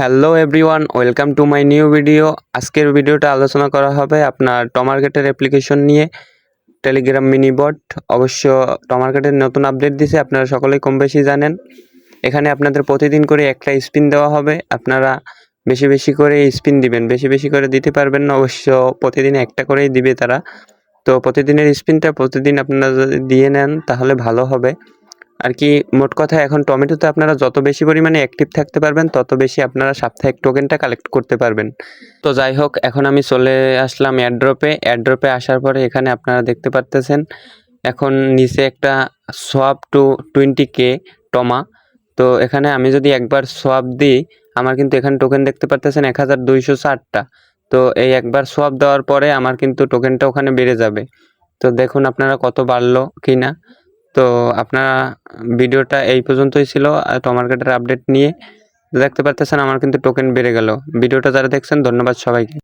Hello everyone, welcome to my new video. আজকের ভিডিওটা আলোচনা করা হবে আপনার টমার্কেটের অ্যাপ্লিকেশন নিয়ে। টেলিগ্রাম মিনি বট অবশ্য টমার্কেটের নতুন আপডেট দিছে, আপনারা সকলেই কম বেশি জানেন। এখানে আপনাদের প্রতিদিন করে একটা স্পিন দেওয়া হবে, আপনারা বেশি বেশি করে স্পিন দিবেন। বেশি বেশি করে দিতে পারবেন না, অবশ্য প্রতিদিন একটা করেই দিবে তারা। তো প্রতিদিনের স্পিনটা প্রতিদিন আপনারা যদি দিয়ে নেন তাহলে ভালো হবে আর কি। মোট কথা এখন টমেটোতে আপনারা যত বেশি পরিমাণে অ্যাক্টিভ থাকতে পারবেন তত বেশি আপনারা সাপ্তাহিক টোকেনটা কালেক্ট করতে পারবেন। তো যাই হোক, এখন আমি চলে আসলাম এয়ারড্রপে আসার পরে এখানে আপনারা দেখতে পারতেছেন এখন নিচে একটা সোয়াপ টু 20K টমা। তো এখানে আমি যদি একবার সোয়াপ দিই, আমার কিন্তু এখানে টোকেন দেখতে পারতেছেন 1260টা। তো এই একবার সোয়াপ দেওয়ার পরে আমার কিন্তু টোকেনটা ওখানে বেড়ে যাবে। তো দেখুন আপনারা কত বাড়লো কিনা। তো আপনারা ভিডিওটা এই পর্যন্তই ছিল টমার্কেটের আপডেট নিয়ে। দেখতে পারতেছেন আমার কিন্তু টোকেন বেড়ে গেল। ভিডিওটা যারা দেখছেন ধন্যবাদ সবাইকে।